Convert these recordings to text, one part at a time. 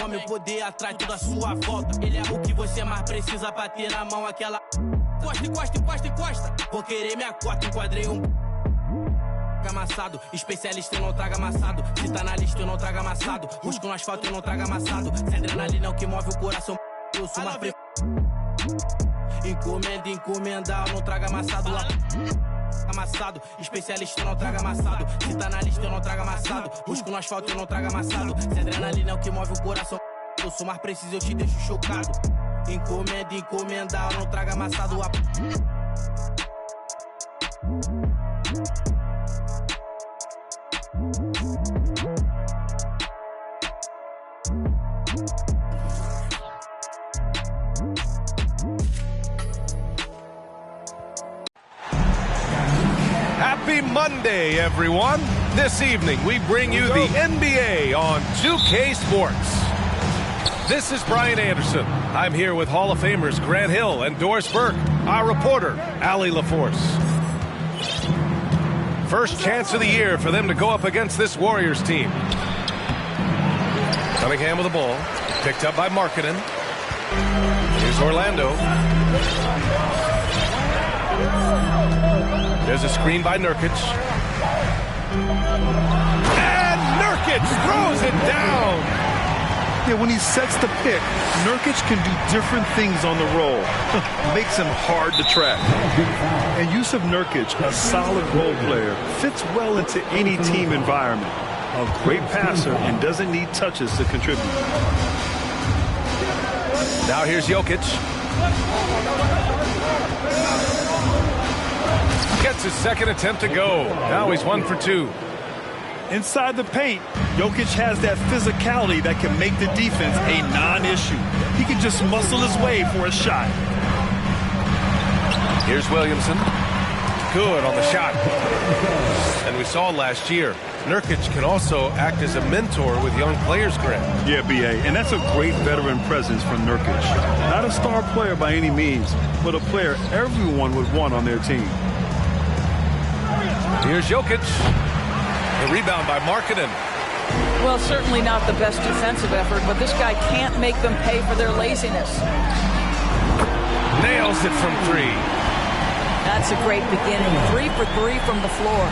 homem, o poder atrai toda a sua volta. Ele é o que você mais precisa pra ter na mão aquela... Encosta, encosta, encosta, encosta. Vou querer minha cota, enquadrei um... amassado, especialista eu não trago amassado. Se tá na lista eu não trago amassado. Busco no asfalto eu não trago amassado. Sem adrenalina é o que move o coração. Eu sou uma pre... Encomenda, encomenda, eu não trago amassado lá. Amassado, especialista eu não trago amassado. Se tá na lista eu não trago amassado. Busco no asfalto eu não trago amassado. Sem adrenalina é o que move o coração. Eu sou mais preciso, eu te deixo chocado. Encomenda, encomenda, eu não trago amassado lá. Happy Monday, everyone. This evening, we bring you the NBA on 2K Sports. This is Brian Anderson. I'm here with Hall of Famers Grant Hill and Doris Burke, our reporter, Allie LaForce. First chance of the year for them to go up against this Warriors team. Cunningham with the ball, picked up by Markkanen. Here's Orlando. There's a screen by Nurkic. And Nurkic throws it down. Yeah, when he sets the pick, Nurkic can do different things on the roll. Makes him hard to track. And Jusuf Nurkic, a solid role player, fits well into any team environment. A great passer and doesn't need touches to contribute. Now here's Jokic. Gets his second attempt to go. Now he's 1 for 2. Inside the paint, Jokic has that physicality that can make the defense a non-issue. He can just muscle his way for a shot. Here's Williamson. Good on the shot. And we saw last year, Nurkic can also act as a mentor with young players, Grant. Yeah, B.A., and that's a great veteran presence from Nurkic. Not a star player by any means, but a player everyone would want on their team. Here's Jokic. The rebound by Markkanen. Well, certainly not the best defensive effort, but this guy can't make them pay for their laziness. Nails it from 3. That's a great beginning. 3 for 3 from the floor.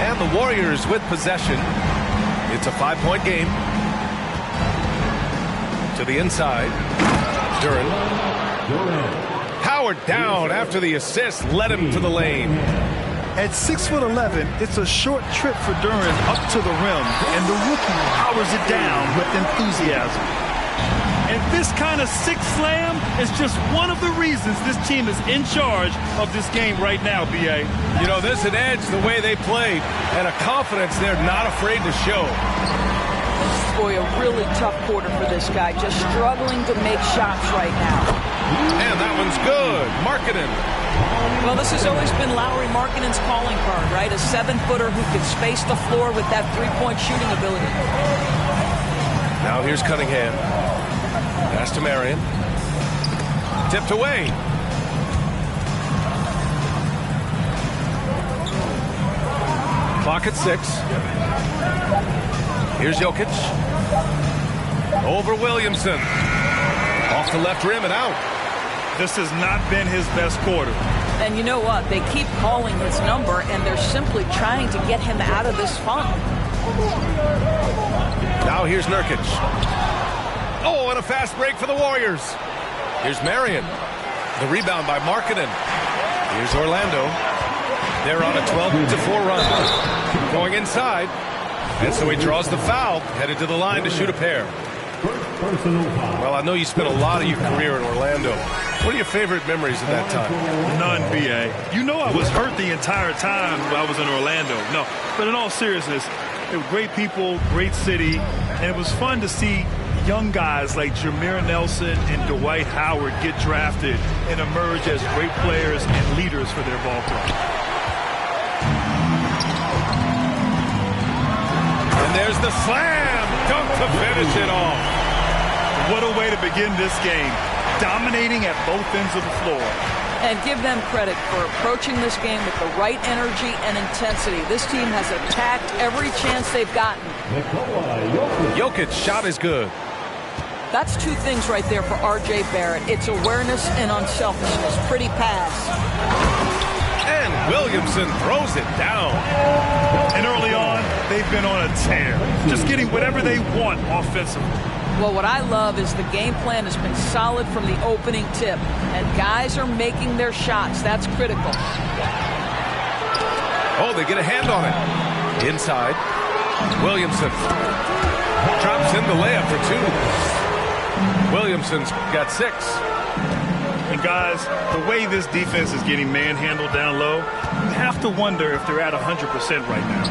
And the Warriors with possession. It's a 5-point game. To the inside. Duren. Howard down after the assist led him to the lane. At 6'11", it's a short trip for Duren up to the rim, and the rookie powers it down with enthusiasm. And this kind of six slam is just one of the reasons this team is in charge of this game right now, B.A. You know, there's an edge the way they played, and a confidence they're not afraid to show. Boy, a really tough quarter for this guy, just struggling to make shots right now. And that one's good. Markkanen. Well, this has always been Lauri Markkanen's calling card, right? A 7-footer who can space the floor with that three-point shooting ability. Now here's Cunningham. Pass to Marion. Tipped away. Clock at 6. Here's Jokic. Over Williamson. Off the left rim and out. This has not been his best quarter. And you know what? They keep calling his number, and they're simply trying to get him out of this funk. Now here's Nurkic. Oh, and a fast break for the Warriors. Here's Marion. The rebound by Markkanen. Here's Orlando. They're on a 12-4 run. Going inside. And so he draws the foul, headed to the line to shoot a pair. Well, I know you spent a lot of your career in Orlando. What are your favorite memories of that time? None, B.A. You know I was hurt the entire time I was in Orlando. No, but in all seriousness, it was great people, great city, and it was fun to see young guys like Jameer Nelson and Dwight Howard get drafted and emerge as great players and leaders for their ball club. And there's the slam dunk to finish it off. What a way to begin this game, dominating at both ends of the floor. And give them credit for approaching this game with the right energy and intensity. This team has attacked every chance they've gotten. Jokic shot is good. That's two things right there for R.J. Barrett. It's awareness and unselfishness. Pretty pass. And Williamson throws it down. And early on, they've been on a tear. Just getting whatever they want offensively. Well, what I love is the game plan has been solid from the opening tip. And guys are making their shots. That's critical. Oh, they get a hand on it. Inside. Williamson drops in the layup for two. Williamson's got 6. And guys, the way this defense is getting manhandled down low, you have to wonder if they're at 100% right now.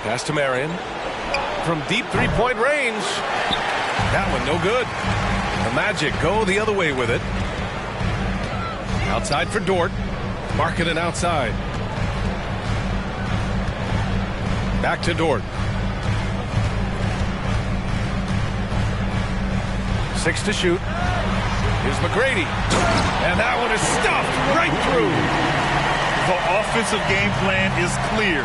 Pass to Marion. From deep three-point range. That one no good. The Magic go the other way with it. Outside for Dort. Markkanen outside. Back to Dort. 6 to shoot. Here's McGrady. And that one is stuffed right through. The offensive game plan is clear.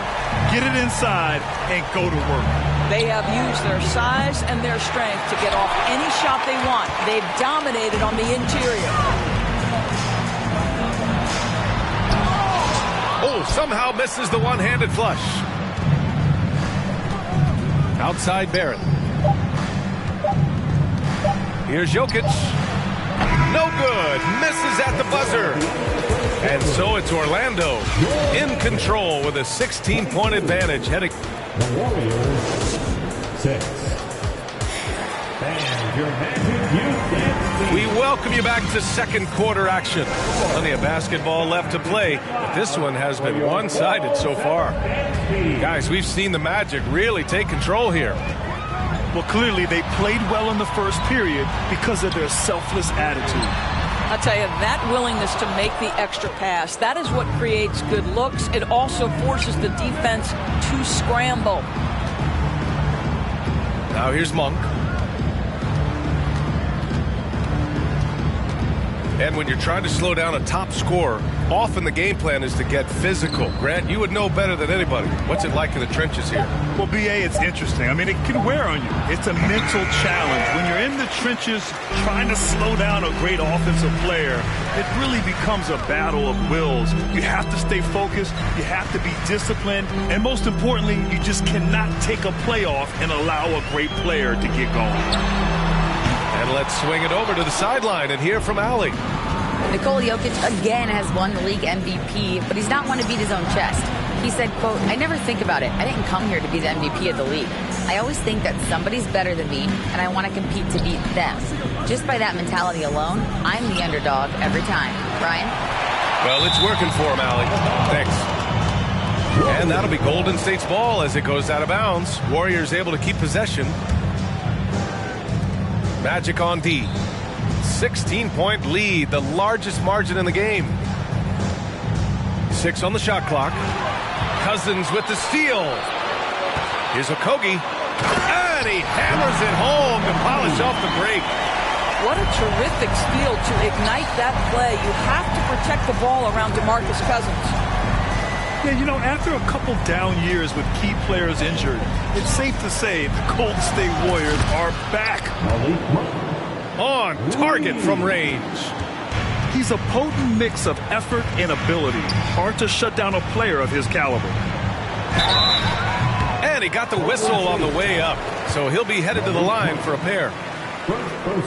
Get it inside and go to work. They have used their size and their strength to get off any shot they want. They've dominated on the interior. Oh, somehow misses the one-handed flush. Outside Barrett. Here's Jokic. No good. Misses at the buzzer. And so it's Orlando in control with a 16-point advantage heading. The Warriors 6. And your Magic Youth Dance. We welcome you back to second quarter action. Plenty of basketball left to play, but this one has been one-sided so far. Guys, we've seen the Magic really take control here. Well, clearly they played well in the first period because of their selfless attitude. I tell you, that willingness to make the extra pass, that is what creates good looks. It also forces the defense to scramble. Now here's Monk. And when you're trying to slow down a top scorer, often the game plan is to get physical. Grant, you would know better than anybody. What's it like in the trenches here? Well, B.A., it's interesting. I mean, it can wear on you. It's a mental challenge. When you're in the trenches trying to slow down a great offensive player, it really becomes a battle of wills. You have to stay focused. You have to be disciplined. And most importantly, you just cannot take a play off and allow a great player to get going. And let's swing it over to the sideline and hear from Allie. Nikola Jokic again has won the league MVP, but he's not one to beat his own chest. He said, quote, "I never think about it. I didn't come here to be the MVP of the league. I always think that somebody's better than me, and I want to compete to beat them. Just by that mentality alone, I'm the underdog every time." Ryan? Well, it's working for him, Allie. Thanks. And that'll be Golden State's ball as it goes out of bounds. Warriors able to keep possession. Magic on D. 16-point lead, the largest margin in the game. 6 on the shot clock. Cousins with the steal. Here's Okogie. And he hammers it home to polish off the break. What a terrific steal to ignite that play. You have to protect the ball around DeMarcus Cousins. Yeah, you know, after a couple down years with key players injured, it's safe to say the Golden State Warriors are back. On target from range. He's a potent mix of effort and ability. Hard to shut down a player of his caliber. And he got the whistle on the way up, so he'll be headed to the line for a pair.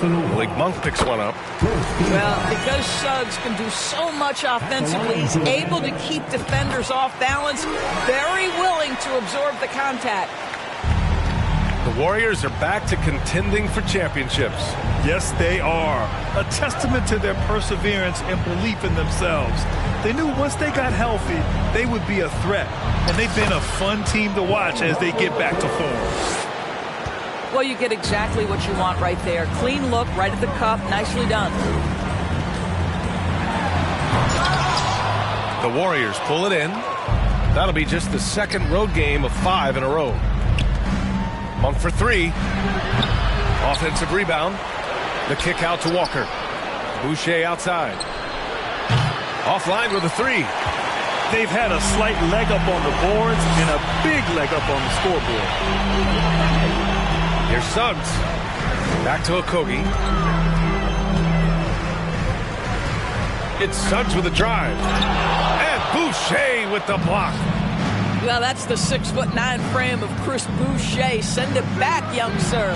Malik Monk picks one up. Well, because Suggs can do so much offensively, he's able to keep defenders off balance, very willing to absorb the contact. The Warriors are back to contending for championships. Yes, they are. A testament to their perseverance and belief in themselves. They knew once they got healthy, they would be a threat. And they've been a fun team to watch as they get back to form. Well, you get exactly what you want right there. Clean look, right at the cup, nicely done. The Warriors pull it in. That'll be just the second road game of 5 in a row. Monk for 3. Offensive rebound. The kick out to Walker. Boucher outside. Offline with a three. They've had a slight leg up on the boards and a big leg up on the scoreboard. Here's Suggs. Back to Okogie. It's Suggs with a drive. And Boucher with the block. Well, that's the 6'9" frame of Chris Boucher. Send it back, young sir.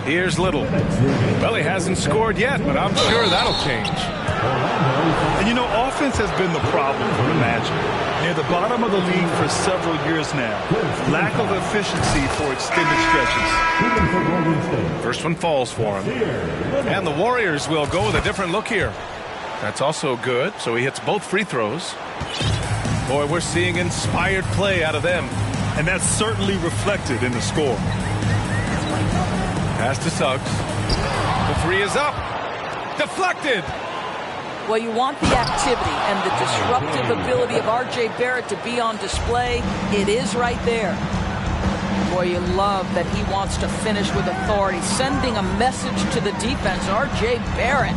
Here's Little. Well, he hasn't scored yet, but I'm sure that'll change. And you know, offense has been the problem for the Magic. Near the bottom of the league for several years now. Lack of efficiency for extended stretches. First one falls for him. And the Warriors will go with a different look here. That's also good, so he hits both free throws. Boy, we're seeing inspired play out of them. And that's certainly reflected in the score. Pass to Suggs. The three is up. Deflected. Well, you want the activity and the disruptive ability of R.J. Barrett to be on display. It is right there. Boy, you love that he wants to finish with authority, sending a message to the defense. R.J. Barrett.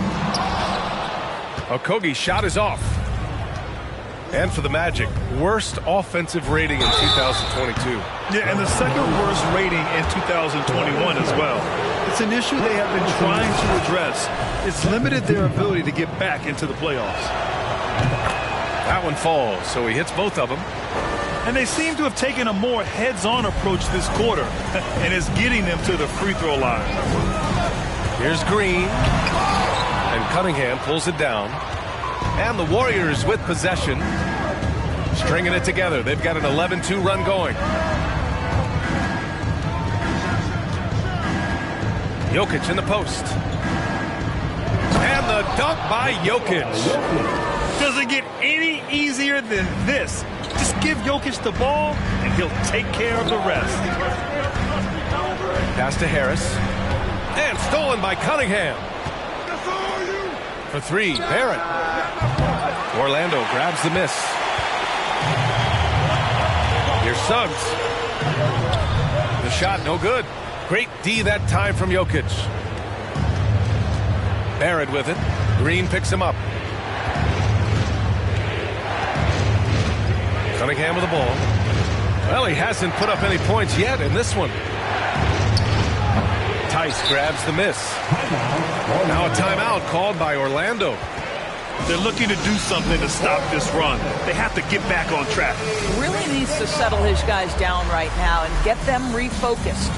Okogie shot is off. And for the Magic, worst offensive rating in 2022. Yeah, and the second worst rating in 2021 as well. It's an issue they have been trying to address. It's limited their ability to get back into the playoffs. That one falls, so he hits both of them. And they seem to have taken a more heads-on approach this quarter, and it's getting them to the free throw line. Here's Green. And Cunningham pulls it down. And the Warriors with possession. Stringing it together. They've got an 11-2 run going. Jokic in the post. And the dunk by Jokic. Doesn't get any easier than this. Just give Jokic the ball, and he'll take care of the rest. Pass to Harris. And stolen by Cunningham. For three, Barrett. Orlando grabs the miss. Here's Suggs. The shot, no good. Great D that time from Jokic. Barrett with it. Green picks him up. Cunningham with the ball. Well, he hasn't put up any points yet in this one. Tice grabs the miss. Now a timeout called by Orlando. They're looking to do something to stop this run. They have to get back on track. Really needs to settle his guys down right now and get them refocused.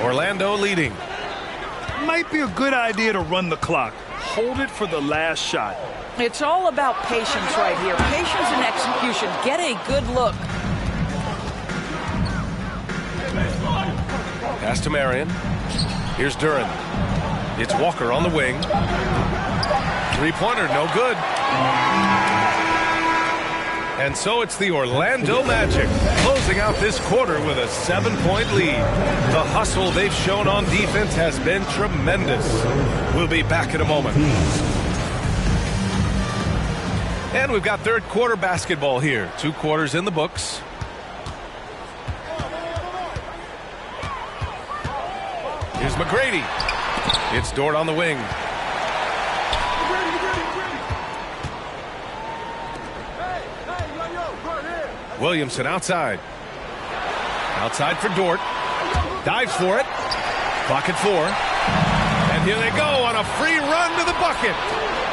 Orlando leading. Might be a good idea to run the clock. Hold it for the last shot. It's all about patience right here. Patience and execution. Get a good look. Pass to Marion. Here's Duren. It's Walker on the wing. Three-pointer, no good. And so it's the Orlando Magic closing out this quarter with a 7-point lead. The hustle they've shown on defense has been tremendous. We'll be back in a moment. And we've got third quarter basketball here. 2 quarters in the books. Here's McGrady. It's Dort on the wing. Williamson outside. Outside for Dort. Dives for it. Clock at 4. And here they go on a free run to the bucket.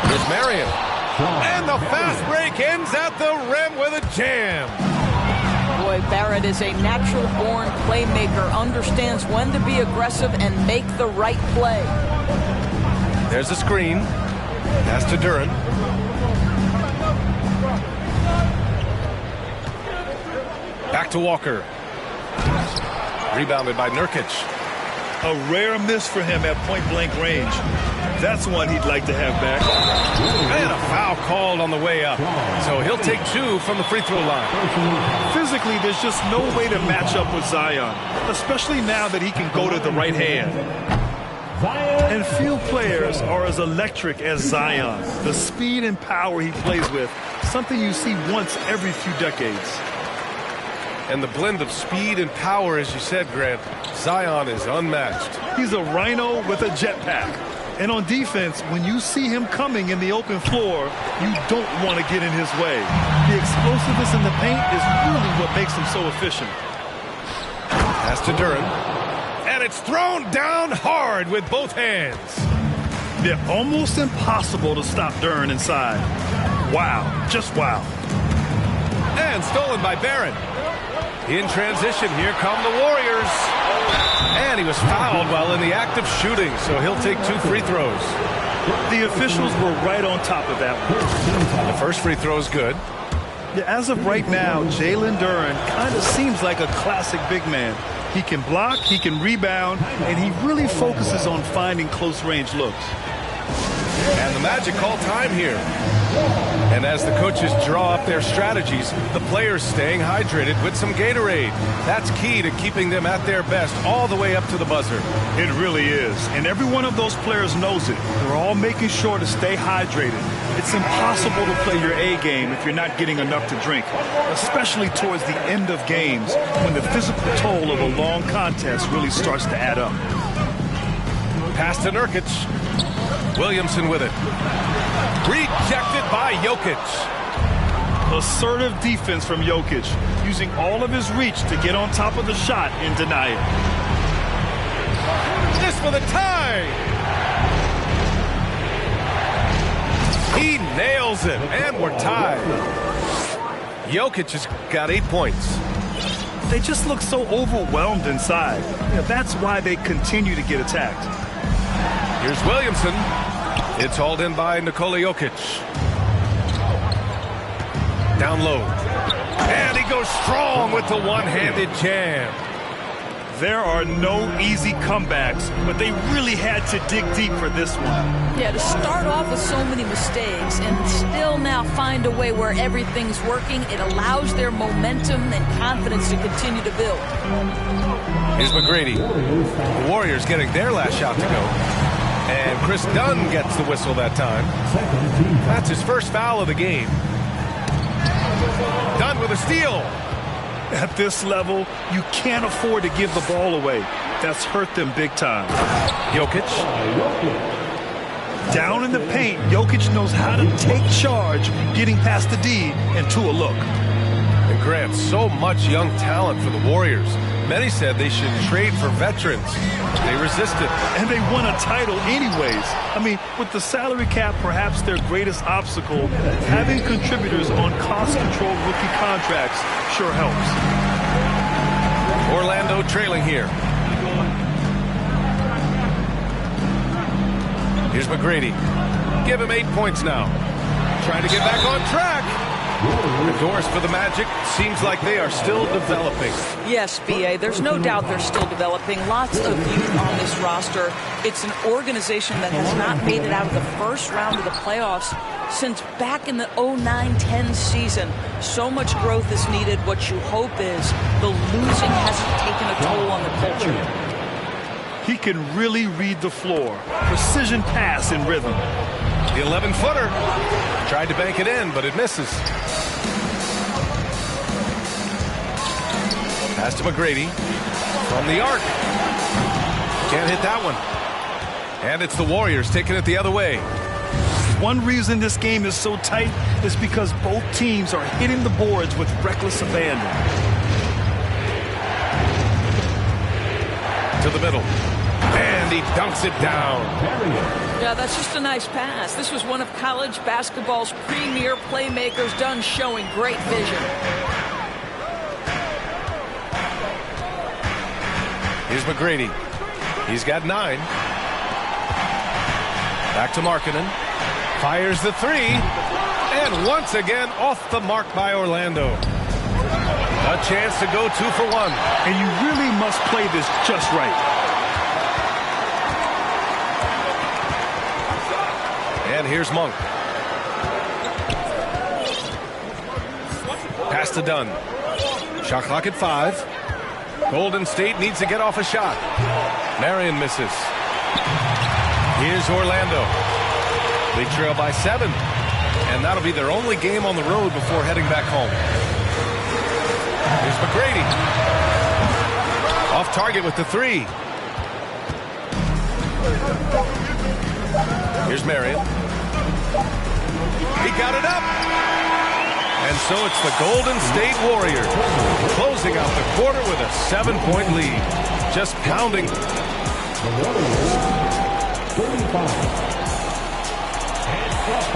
Here's Marion. And the fast break ends at the rim with a jam. Boy, Barrett is a natural-born playmaker. Understands when to be aggressive and make the right play. There's a screen. Pass to Duren. Back to Walker. Rebounded by Nurkic. A rare miss for him at point-blank range. That's one he'd like to have back. And a foul called on the way up. So he'll take 2 from the free throw line. Physically, there's just no way to match up with Zion, especially now that he can go to the right hand. And few players are as electric as Zion. The speed and power he plays with, something you see once every few decades. And the blend of speed and power, as you said, Grant, Zion is unmatched. He's a rhino with a jetpack. And on defense, when you see him coming in the open floor, you don't want to get in his way. The explosiveness in the paint is really what makes him so efficient. Pass to Duren. And it's thrown down hard with both hands. They're almost impossible to stop Duren inside. Wow, just wow. And stolen by Barrett. In transition, here come the Warriors. And he was fouled while in the act of shooting, so he'll take 2 free throws. The officials were right on top of that one. The first free throw is good. Yeah, as of right now, Jalen Duren kind of seems like a classic big man. He can block, he can rebound, and he really focuses on finding close-range looks. And the Magic call time here. And as the coaches draw up their strategies, the players staying hydrated with some Gatorade. That's key to keeping them at their best all the way up to the buzzer. It really is. And every one of those players knows it. They're all making sure to stay hydrated. It's impossible to play your A game if you're not getting enough to drink, especially towards the end of games when the physical toll of a long contest really starts to add up. Pass to Nurkic. Williamson with it. Rejected by Jokic. Assertive defense from Jokic, using all of his reach to get on top of the shot and deny it. This for the tie. He nails it, and we're tied. Jokic has got 8 points. They just look so overwhelmed inside. Yeah, that's why they continue to get attacked. Here's Williamson. It's hauled in by Nikola Jokic. Down low. And he goes strong with the one-handed jam. There are no easy comebacks, but they really had to dig deep for this one. Yeah, to start off with so many mistakes and still now find a way where everything's working, it allows their momentum and confidence to continue to build. Here's McGrady. The Warriors getting their last shot to go. And Chris Dunn gets the whistle that time. That's his first foul of the game. Dunn with a steal. At this level, you can't afford to give the ball away. That's hurt them big time. Jokic. Down in the paint, Jokic knows how to take charge, getting past the D and to a look. And Grant, so much young talent for the Warriors. Many said they should trade for veterans. They resisted. And they won a title anyways. I mean, with the salary cap perhaps their greatest obstacle, having contributors on cost-controlled rookie contracts sure helps. Orlando trailing here. Here's McGrady. Give him 8 points now. Trying to get back on track. The doors for the Magic seems like they are still developing. Yes, B.A., there's no doubt they're still developing. Lots of youth on this roster. It's an organization that has not made it out of the first round of the playoffs since back in the 09-10 season. So much growth is needed. What you hope is the losing hasn't taken a toll on the culture. He can really read the floor. Precision pass in rhythm. The 11-footer. Tried to bank it in, but it misses. Pass to McGrady. From the arc. Can't hit that one. And it's the Warriors taking it the other way. One reason this game is so tight is because both teams are hitting the boards with reckless abandon. To the middle. And he dunks it down. Yeah, that's just a nice pass. This was one of college basketball's premier playmakers, Dunn showing great vision. Here's McGrady. He's got 9. Back to Markkanen. Fires the 3. And once again off the mark by Orlando. A chance to go 2 for 1. And you really must play this just right. And here's Monk. Pass to Dunn. Shot clock at 5. Golden State needs to get off a shot. Marion misses. Here's Orlando. They trail by 7. And that'll be their only game on the road before heading back home. Here's McGrady. Off target with the 3. Here's Marion. He got it up. And so it's the Golden State Warriors closing out the quarter with a 7-point lead. Just pounding.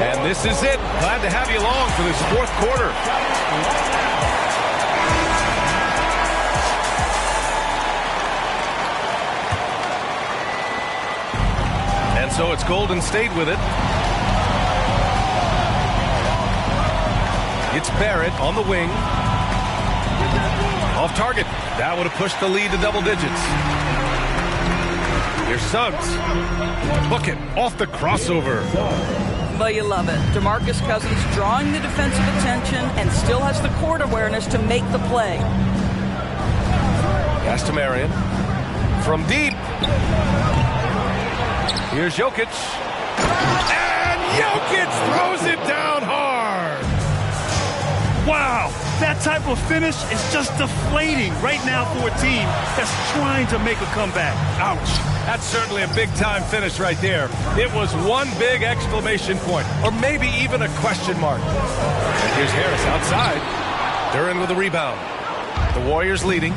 And this is it. Glad to have you along for this 4th quarter. And so it's Golden State with it. It's Barrett on the wing. Off target. That would have pushed the lead to double digits. Here's Suggs. Book it off the crossover. Well, you love it. DeMarcus Cousins drawing the defensive attention and still has the court awareness to make the play. Pass to Marion. From deep. Here's Jokic. And Jokic throws it down hard. Wow, that type of finish is just deflating right now for a team that's trying to make a comeback. Ouch. That's certainly a big-time finish right there. It was one big exclamation point, or maybe even a question mark. And here's Harris outside. Duren with a rebound. The Warriors leading.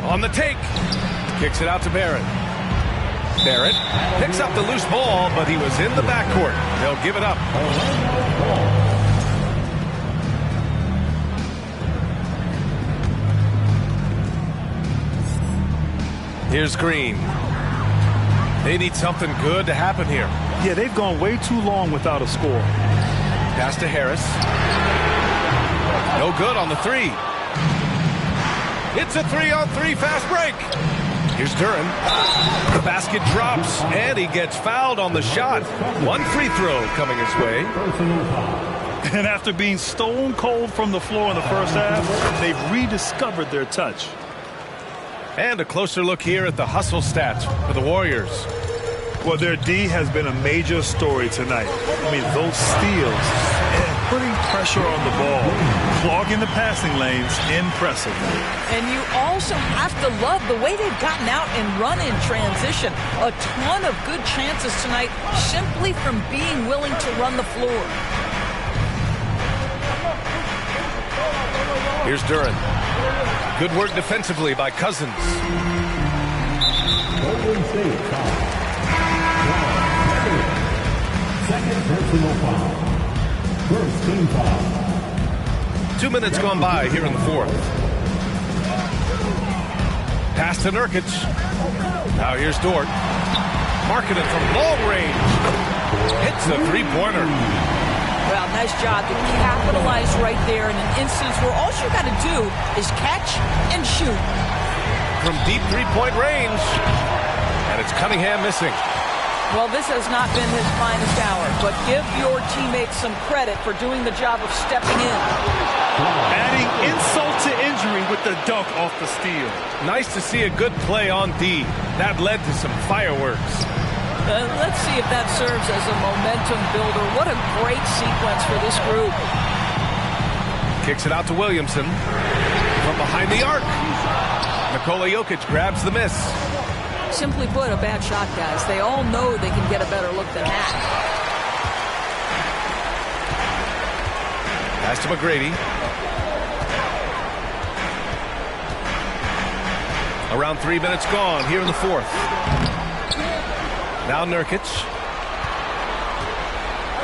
On the take. Kicks it out to Barrett. Barrett picks up the loose ball, but he was in the backcourt. They'll give it up. Here's Green. They need something good to happen here. Yeah, they've gone way too long without a score. Pass to Harris. No good on the 3. It's a 3-on-3 fast break. Here's Duren. The basket drops, and he gets fouled on the shot. One free throw coming his way. And after being stone cold from the floor in the first half, they've rediscovered their touch. And a closer look here at the hustle stats for the Warriors. Well, their D has been a major story tonight. I mean, those steals and putting pressure on the ball, clogging the passing lanes, impressive. And you also have to love the way they've gotten out and run in transition. A ton of good chances tonight simply from being willing to run the floor. Here's Duren. Good work defensively by Cousins. Golden State foul. Second personal foul. First team foul. 2 minutes gone by here in the 4th. Pass to Nurkic. Now here's Dort. Markkanen from long range. Hits a 3-pointer. Well, nice job to capitalize right there in an instance where all you got to do is catch and shoot. From deep 3-point range. And it's Cunningham missing. Well, this has not been his finest hour, but give your teammates some credit for doing the job of stepping in. Adding insult to injury with the dunk off the steal. Nice to see a good play on D. That led to some fireworks. Let's see if that serves as a momentum builder. What a great sequence for this group. Kicks it out to Williamson. From behind the arc. Nikola Jokic grabs the miss. Simply put, a bad shot, guys. They all know they can get a better look than that. Pass to McGrady. Around 3 minutes gone here in the 4th. Now Nurkic.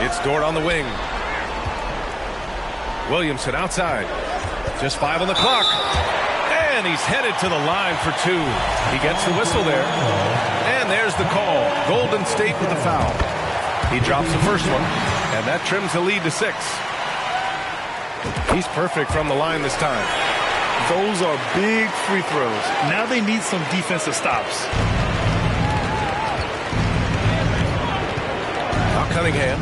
It's Dort on the wing. Williamson outside. Just 5 on the clock. And he's headed to the line for 2. He gets the whistle there. And there's the call. Golden State with the foul. He drops the first one. And that trims the lead to 6. He's perfect from the line this time. Those are big free throws. Now they need some defensive stops. Now Cunningham.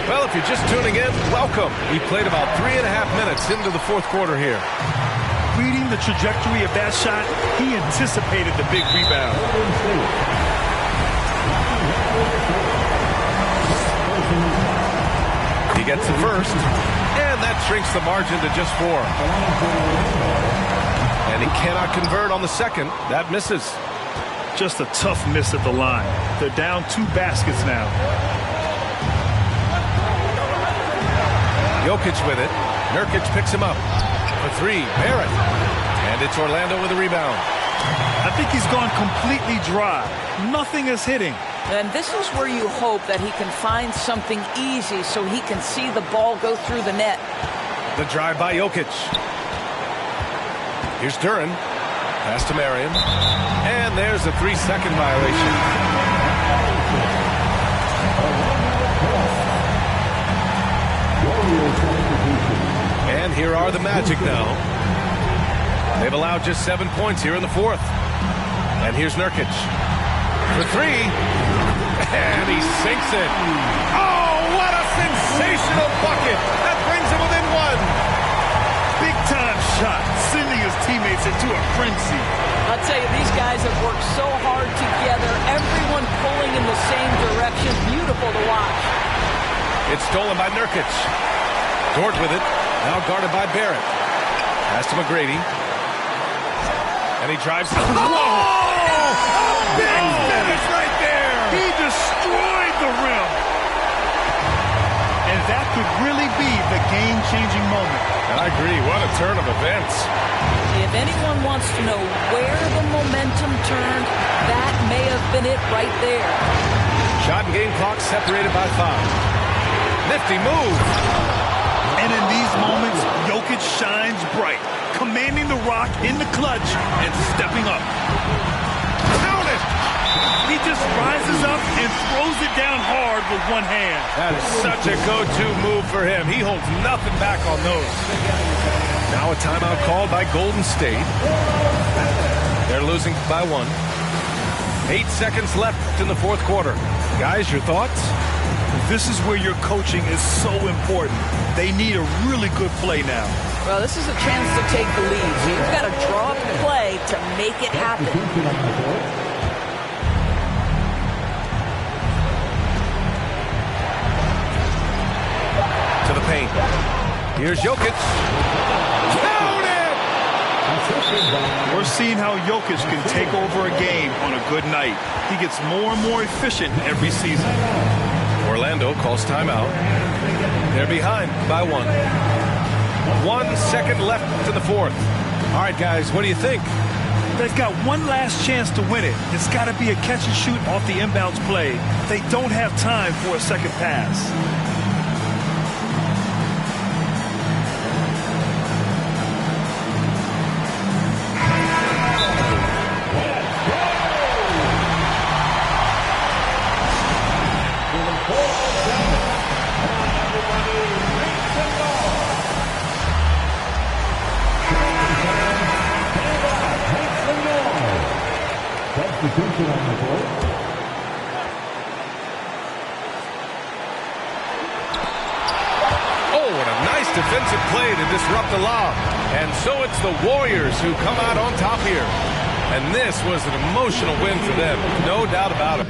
Well, if you're just tuning in, welcome. We played about 3.5 minutes into the fourth quarter here. Reading the trajectory of that shot, he anticipated the big rebound. He gets the first, and that shrinks the margin to just 4. And he cannot convert on the second. That misses. Just a tough miss at the line. They're down 2 baskets now. Jokic with it. Nurkic picks him up. For 3, Barrett. And it's Orlando with a rebound. I think he's gone completely dry. Nothing is hitting. And this is where you hope that he can find something easy so he can see the ball go through the net. The drive by Jokic. Here's Duren. Pass to Marion. And there's a 3-second violation. And here are the Magic now. They've allowed just 7 points here in the fourth. And here's Nurkic. For 3. And he sinks it. Oh, what a sensational bucket. That brings him within 1. Big-time shot, sending his teammates into a frenzy. I'll tell you, these guys have worked so hard together. Everyone pulling in the same direction. Beautiful to watch. It's stolen by Nurkic. Dort with it. Now guarded by Barrett. Pass to McGrady. And he drives. Whoa! Big finish right there! He destroyed the rim. And that could really be the game-changing moment. And I agree. What a turn of events. If anyone wants to know where the momentum turned, that may have been it right there. Shot and game clock separated by 5. Nifty move. And in these moments, Jokic shines bright, commanding the rock in the clutch and stepping up. Count it! He just rises up and throws it down hard with one hand. That is such a go-to move for him. He holds nothing back on those. Now a timeout called by Golden State. They're losing by 1. 8 seconds left in the fourth quarter. Guys, your thoughts? This is where your coaching is so important. They need a really good play now. Well, this is a chance to take the lead. So you've got to draw up a play to make it happen. To the paint. Here's Jokic. Count it! We're seeing how Jokic can take over a game on a good night. He gets more and more efficient every season. Orlando calls timeout. They're behind by 1. 1 second left in the fourth. All right, guys, what do you think? They've got one last chance to win it. It's got to be a catch and shoot off the inbounds play. They don't have time for a second pass. Substitution on the court. Oh, what a nice defensive play to disrupt the lob. And so it's the Warriors who come out on top here. And this was an emotional win for them, no doubt about it.